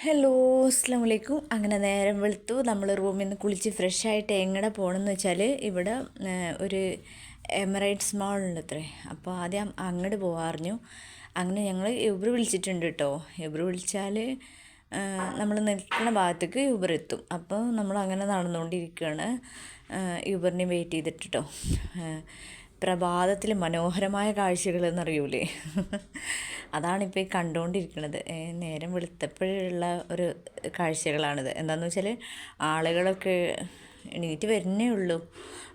Hello, അസ്സാം വലൈക്കും. അങ്ങനെ നേരം വെളുത്തു. നമ്മൾ റൂമിൽ നിന്ന് കുളിച്ച് ഫ്രഷായിട്ട് എങ്ങടെ പോകണമെന്ന് വെച്ചാൽ ഇവിടെ ഒരു എമിറേറ്റ്സ് മാളുണ്ട് അത്രേ. അപ്പോൾ ആദ്യം അങ്ങോട്ട് പോകാറിഞ്ഞു. അങ്ങനെ ഞങ്ങൾ യൂബർ വിളിച്ചിട്ടുണ്ട് കേട്ടോ. യൂബർ വിളിച്ചാൽ നമ്മൾ നിൽക്കുന്ന ഭാഗത്തേക്ക് യൂബർ എത്തും. അപ്പോൾ നമ്മൾ അങ്ങനെ നടന്നുകൊണ്ടിരിക്കുകയാണ്, യൂബറിനെ വെയിറ്റ് ചെയ്തിട്ട് കേട്ടോ. പ്രഭാതത്തിൽ മനോഹരമായ കാഴ്ചകൾ എന്നറിയൂലേ, അതാണിപ്പോൾ ഈ കണ്ടുകൊണ്ടിരിക്കുന്നത്. നേരം വെളുത്തപ്പോഴുള്ള ഒരു കാഴ്ചകളാണിത്. എന്താണെന്ന് വെച്ചാൽ ആളുകളൊക്കെ എണീറ്റ് വരുന്നേ ഉള്ളൂ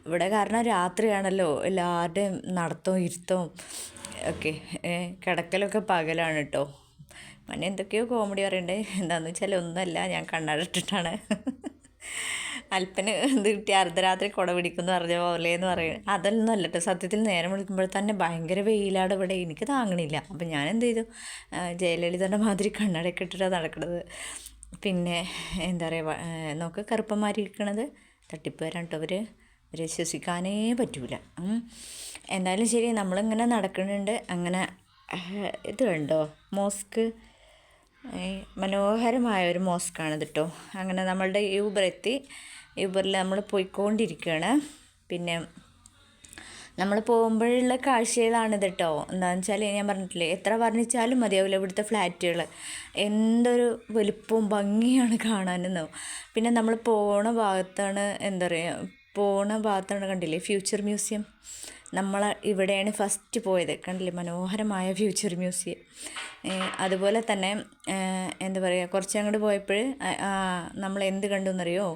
ഇവിടെ. കാരണം രാത്രിയാണല്ലോ, എല്ലാവരുടെയും നടത്തവും ഇരുത്തവും ഒക്കെ. കിടക്കലൊക്കെ പകലാണ് കേട്ടോ. മനെ എന്തൊക്കെയോ കോമഡി പറയണ്ടേ. എന്താണെന്ന് വെച്ചാൽ ഒന്നുമല്ല, ഞാൻ കണ്ണടച്ചിട്ടാണ്. അല്പന് എന്ത് കിട്ടി അർദ്ധരാത്രി കുട പിടിക്കുമെന്ന് പറഞ്ഞ പോലെ എന്ന് പറയും. അതൊന്നും അല്ല കേട്ടോ. സത്യത്തിൽ നേരം വിളിക്കുമ്പോൾ തന്നെ ഭയങ്കര വെയിലാണ് ഇവിടെ, എനിക്ക് താങ്ങണില്ല. അപ്പം ഞാൻ എന്ത് ചെയ്തു, ജയലളിതയുടെ മാതിരി കണ്ണടയൊക്കെ ഇട്ടിട്ടാണ് നടക്കുന്നത്. പിന്നെ എന്താ പറയുക, നോക്ക് കറുപ്പന്മാരിരിക്കണത് തട്ടിപ്പുകാരാണ് കേട്ടോ അവർ. വിശ്വസിക്കാനേ പറ്റൂല. എന്തായാലും ശരി, നമ്മളിങ്ങനെ നടക്കുന്നുണ്ട്. അങ്ങനെ ഇത് കണ്ടോ, മോസ്ക്, മനോഹരമായ ഒരു മോസ്കാണിത് കേട്ടോ. അങ്ങനെ നമ്മളുടെ യൂബർ എത്തി. യൂബറിൽ നമ്മൾ പോയിക്കൊണ്ടിരിക്കുകയാണ്. പിന്നെ നമ്മൾ പോകുമ്പോഴുള്ള കാഴ്ചകളാണിത് കേട്ടോ. എന്താണെന്ന് വെച്ചാൽ ഞാൻ പറഞ്ഞിട്ടില്ലേ, എത്ര വർണ്ണിച്ചാലും മതിയാവില്ല ഇവിടുത്തെ ഫ്ലാറ്റുകൾ. എന്തൊരു വലുപ്പവും ഭംഗിയാണ് കാണാനെന്നോ. പിന്നെ നമ്മൾ പോണ ഭാഗത്താണ്, എന്താ പറയുക, പോണ ഭാഗത്താണ് കണ്ടില്ലേ ഫ്യൂച്ചർ മ്യൂസിയം. നമ്മൾ ഇവിടെയാണ് ഫസ്റ്റ് പോയത്, കണ്ടില്ലേ മനോഹരമായ ഫ്യൂച്ചർ മ്യൂസിയം. അതുപോലെ തന്നെ എന്താ പറയുക, കുറച്ച് അങ്ങോട്ട് പോയപ്പോൾ നമ്മൾ എന്ത് കണ്ടു എന്നറിയോ,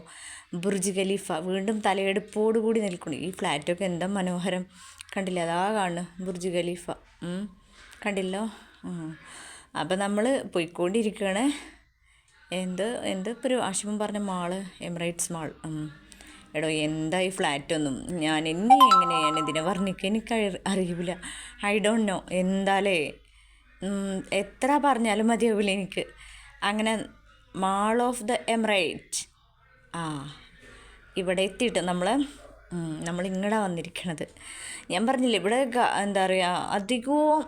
ബുർജ് ഖലീഫ വീണ്ടും തലയെടുപ്പോട് കൂടി നിൽക്കുന്നു. ഈ ഫ്ലാറ്റൊക്കെ എന്താ മനോഹരം, കണ്ടില്ല, അതാ കാണുന്നു ബുർജ് ഖലീഫ. കണ്ടില്ലോ. അപ്പം നമ്മൾ പോയിക്കൊണ്ടിരിക്കുകയാണ്. ഇപ്പോൾ ഒരു ആശുപം പറഞ്ഞ മാള്, എമിറേറ്റ്സ് മാൾ. എടോ, എന്താ ഈ ഫ്ലാറ്റൊന്നും ഞാൻ എങ്ങനെയാണ് ഇതിനെ വർണ്ണിക്കുക, എനിക്ക് അറിയില്ല. I don't know. എന്താലേ, എത്ര പറഞ്ഞാലും മതിയാവില്ല എനിക്ക്. അങ്ങനെ മാൾ ഓഫ് ദ എമിറേറ്റ് ഇവിടെ എത്തിയിട്ട് നമ്മളിങ്ങടെ വന്നിരിക്കണത്. ഞാൻ പറഞ്ഞില്ലേ, ഇവിടെ എന്താ പറയുക, അധികവും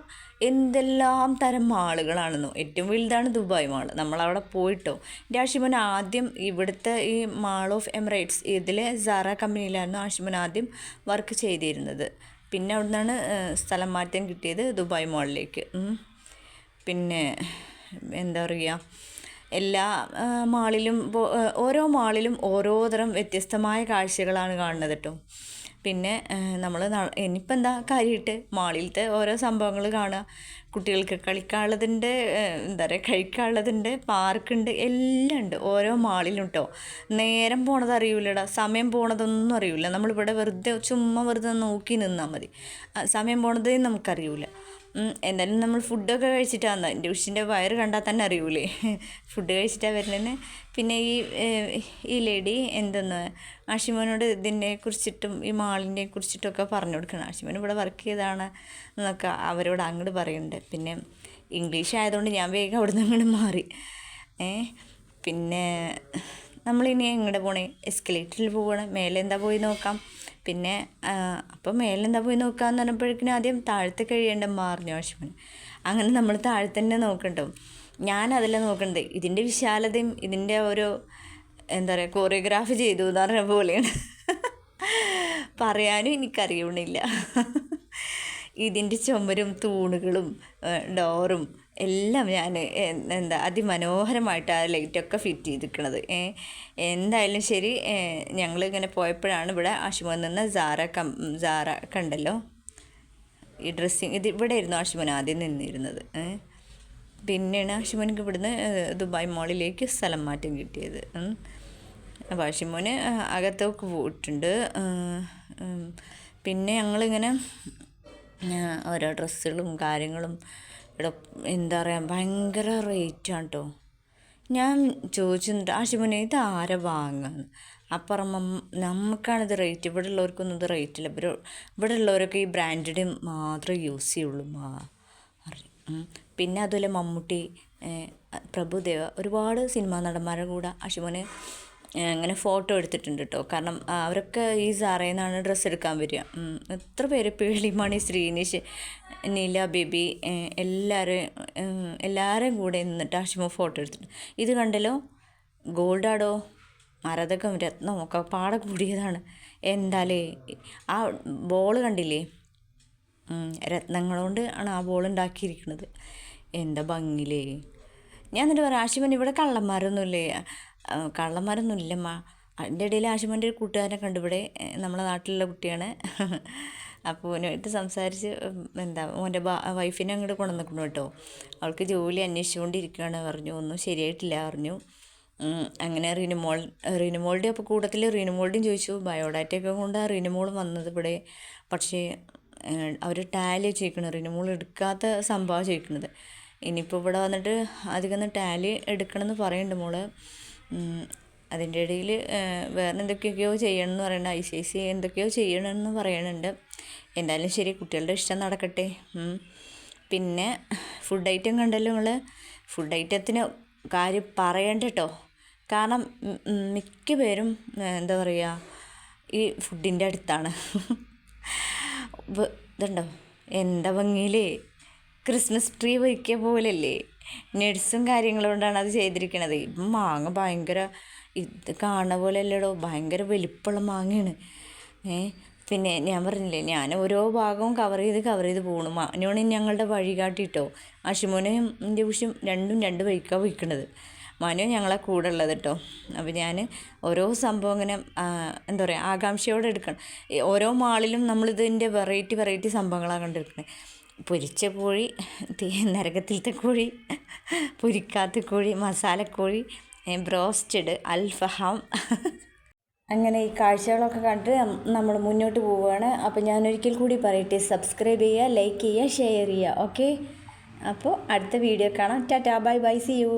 എന്തെല്ലാം തരം മാളുകളാണെന്നോ. ഏറ്റവും വലുതാണ് ദുബായ് മാൾ. നമ്മളവിടെ പോയിട്ടോ. എൻ്റെ ആഷിമോൻ ആദ്യം ഇവിടുത്തെ ഈ മാൾ ഓഫ് എമിറേറ്റ്സ് ഇതിലെ സാറ കമ്പനിയിലായിരുന്നു ആഷിമോൻ ആദ്യം വർക്ക് ചെയ്തിരുന്നത്. പിന്നെ അവിടെ നിന്നാണ് സ്ഥലം മാറ്റം കിട്ടിയത് ദുബായ് മാളിലേക്ക്. പിന്നെ എന്താ പറയുക, എല്ലാ മാളിലും ഓരോ മാളിലും ഓരോ തരം വ്യത്യസ്തമായ കാഴ്ചകളാണ് കാണുന്നത് കേട്ടോ. പിന്നെ നമ്മൾ ഇനിയിപ്പോൾ എന്താ കാര്യമായിട്ട് മാളിലത്തെ ഓരോ സംഭവങ്ങൾ കാണുക. കുട്ടികൾക്ക് കളിക്കാനുള്ളതുണ്ട്, എന്താ പറയുക, കഴിക്കാനുള്ളതുണ്ട്, പാർക്കുണ്ട്, എല്ലാം ഉണ്ട് ഓരോ മാളിലും കേട്ടോ. നേരം പോണത് അറിയില്ലടാ, സമയം പോണതൊന്നും അറിയില്ല. നമ്മളിവിടെ വെറുതെ നോക്കി നിന്നാൽ മതി, സമയം പോണതേ നമുക്കറിയില്ല. എന്തായാലും നമ്മൾ ഫുഡൊക്കെ കഴിച്ചിട്ടാണ്, എൻ്റെ ഉഷിൻ്റെ വയറ് കണ്ടാൽ തന്നെ അറിയൂലേ ഫുഡ് കഴിച്ചിട്ടാണ് വരുന്നത്. പിന്നെ ഈ ലേഡി എന്തെന്ന് ആഷിമോനോട് ഇതിനെ കുറിച്ചിട്ടും ഈ മാളിനെ കുറിച്ചിട്ടൊക്കെ പറഞ്ഞു കൊടുക്കണം. ആഷിമോൻ ഇവിടെ വർക്ക് ചെയ്തതാണ് എന്നൊക്കെ അവരോട് അങ്ങോട്ട് പറയുന്നുണ്ട്. പിന്നെ ഇംഗ്ലീഷ് ആയതുകൊണ്ട് ഞാൻ വേഗം അവിടെ നിന്ന് അങ്ങോട്ട് മാറി. പിന്നെ നമ്മളിനി എങ്ങോട്ട് പോകണേ, എസ്കലേറ്ററിൽ പോകണം, മേലെ എന്താ പോയി നോക്കാം. പിന്നെ അപ്പം മേലെന്താ പോയി നോക്കാമെന്ന് പറഞ്ഞപ്പോഴേക്കിനും ആദ്യം താഴത്തെ കഴിയേണ്ട മാറിഞ്ഞു ആഷിമോൻ. അങ്ങനെ നമ്മൾ താഴെ തന്നെ നോക്കണ്ടോ. ഞാനതല്ല നോക്കണ്ടത്, ഇതിൻ്റെ വിശാലതയും ഇതിൻ്റെ ഓരോ എന്താ പറയുക കോറിയോഗ്രാഫി ചെയ്തു എന്ന് പറഞ്ഞ പോലെയാണ്. പറയാനും എനിക്കറിയണില്ല. ഇതിൻ്റെ ചുമരും തൂണുകളും ഡോറും എല്ലാം ഞാൻ അതിമനോഹരമായിട്ട് ആ ലൈറ്റൊക്കെ ഫിറ്റ് ചെയ്തിരിക്കണത്. എന്തായാലും ശരി, ഞങ്ങളിങ്ങനെ പോയപ്പോഴാണ് ഇവിടെ ആഷിമോൻ നിന്ന് സാറ കണ്ടല്ലോ. ഈ ഡ്രസ്സിങ് ഇവിടെ ആയിരുന്നു ആഷിമോൻ ആദ്യം നിന്നിരുന്നത്. പിന്നെയാണ് ആഷിമോനിക്ക് ഇവിടുന്ന് ദുബായ് മാളിലേക്ക് സ്ഥലം മാറ്റം കിട്ടിയത്. അപ്പോൾ ആഷിമോന് അകത്തേക്ക് പോയിട്ടുണ്ട്. പിന്നെ ഞങ്ങളിങ്ങനെ ഓരോ ഡ്രസ്സുകളും കാര്യങ്ങളും ഇവിടെ എന്താ പറയുക ഭയങ്കര റേറ്റാണ് കേട്ടോ. ഞാൻ ചോദിച്ചിട്ടുണ്ട് ആഷിമോനെ, ഇത് ആരെ വാങ്ങാന്ന്. അപ്പുറം നമുക്കാണിത് റേറ്റ്, ഇവിടെ ഉള്ളവർക്കൊന്നും ഇത് റേറ്റില്ല. ഇവിടെ ഉള്ളവരൊക്കെ ഈ ബ്രാൻഡഡ് മാത്രമേ യൂസ് ചെയ്യുള്ളൂ പിന്നെ അതുപോലെ മമ്മൂട്ടി, പ്രഭുദേവ, ഒരുപാട് സിനിമാ നടന്മാരുടെ കൂടെ ആഷിമോന് അങ്ങനെ ഫോട്ടോ എടുത്തിട്ടുണ്ട് കേട്ടോ. കാരണം അവരൊക്കെ ഈ സാറയിൽ നിന്നാണ് ഡ്രസ്സ് എടുക്കാൻ വരിക. എത്ര പേര്, പേളിമണി, ശ്രീനിഷ്, നീല, ബേബി, എല്ലാവരും കൂടെ നിന്നിട്ട് ആഷിമ ഫോട്ടോ എടുത്തിട്ടുണ്ട്. ഇത് കണ്ടല്ലോ, ഗോൾഡാടോ, മരതകം, രത്നം ഒക്കെ പാടെ കൂടിയതാണ്. എന്താലേ ആ ബോൾ കണ്ടില്ലേ, രത്നങ്ങൾ കൊണ്ട് ആണ് ആ ബോൾ ഉണ്ടാക്കിയിരിക്കുന്നത്. എന്താ ഭംഗിയിലേ. ഞാൻ എന്നിട്ട് പറയാം, ആഷിമൻ ഇവിടെ കള്ളന്മാരൊന്നുമില്ലേ? കള്ളന്മാരൊന്നും ഇല്ലമ്മ. അതിൻ്റെ ഇടയിൽ ആഷിമൻ്റെ ഒരു കൂട്ടുകാരനെ കണ്ടു, ഇവിടെ നമ്മളെ നാട്ടിലുള്ള കുട്ടിയാണ്. അപ്പോൾ ഓനുമായിട്ട് സംസാരിച്ച് മോൻ്റെ വൈഫിനെ അങ്ങോട്ട് കൊണ്ടുവന്നിക്കണം കേട്ടോ. അവൾക്ക് ജോലി അന്വേഷിച്ചുകൊണ്ടിരിക്കുകയാണ് പറഞ്ഞു. ഒന്നും ശരിയായിട്ടില്ല പറഞ്ഞു. അങ്ങനെ റീനുമോളുടെ അപ്പോൾ കൂട്ടത്തിൽ റീനുമോളുടെയും ചോദിച്ചു. ബയോഡാറ്റയൊക്കെ കൊണ്ടാണ് റീനുമോളും വന്നത് ഇവിടെ. പക്ഷേ അവർ ടാലി ചോദിക്കണം, റീനുമോൾ എടുക്കാത്ത സംഭവം ചോദിക്കുന്നത്. ഇനിയിപ്പോൾ ഇവിടെ വന്നിട്ട് അധികം ടാലി എടുക്കണമെന്ന് പറയുന്നുണ്ട് മോള്. അതിൻ്റെ ഇടയിൽ വേറെ എന്തൊക്കെയൊക്കെയോ ചെയ്യണമെന്ന് പറയുന്നുണ്ട്. ICIC എന്തൊക്കെയോ ചെയ്യണമെന്ന് പറയുന്നുണ്ട്. എന്തായാലും ശരി, കുട്ടികളുടെ ഇഷ്ടം നടക്കട്ടെ. പിന്നെ ഫുഡ് ഐറ്റം കണ്ടല്ലോ നിങ്ങൾ. ഫുഡ് ഐറ്റത്തിന് കാര്യം പറയണ്ട കേട്ടോ. കാരണം മിക്ക പേരും എന്താ പറയുക, ഈ ഫുഡിൻ്റെ അടുത്താണ്. ഇതുണ്ടോ, എന്താ ഭംഗിയിലേ. ക്രിസ്മസ് ട്രീ വയ്ക്കിയ പോലല്ലേ, നട്സും കാര്യങ്ങളും കൊണ്ടാണ് അത് ചെയ്തിരിക്കണത്. ഇപ്പം മാങ്ങ ഭയങ്കര, ഇത് കാണുന്ന പോലെ അല്ലടോ, ഭയങ്കര വലിപ്പമുള്ള മാങ്ങയാണ്. പിന്നെ ഞാൻ പറഞ്ഞില്ലേ, ഞാൻ ഓരോ ഭാഗവും കവർ ചെയ്ത് പോകണം. മാനുവാണ് ഞങ്ങളുടെ വഴി കാട്ടിട്ടോ. ആഷിമോനും എൻ്റെ കുശും രണ്ട് വഴിക്കാണ് പോയിക്കണത്. മനു ഞങ്ങളെ കൂടെ ഉള്ളത് കേട്ടോ. അപ്പോൾ ഞാൻ ഓരോ സംഭവം ഇങ്ങനെ എന്താ പറയുക, ആകാംക്ഷയോടെ എടുക്കണം. ഓരോ മാളിലും നമ്മളിതിൻ്റെ വെറൈറ്റി സംഭവങ്ങളാണ് കണ്ടിരിക്കുന്നത്. പൊരിച്ച കോഴി, നരകത്തിലത്തെ കോഴി, പൊരിക്കാത്ത കോഴി, മസാലക്കോഴി, ബ്രോസ്റ്റഡ്, അൽഫഹാം. അങ്ങനെ ഈ കാഴ്ചകളൊക്കെ കണ്ടിട്ട് നമ്മൾ മുന്നോട്ട് പോവുകയാണ്. അപ്പോൾ ഞാനൊരിക്കൽ കൂടി പറയട്ടെ, സബ്സ്ക്രൈബ് ചെയ്യുക, ലൈക്ക് ചെയ്യുക, ഷെയർ ചെയ്യുക. ഓക്കെ, അപ്പോൾ അടുത്ത വീഡിയോ കാണാം. Tata, bye, see U.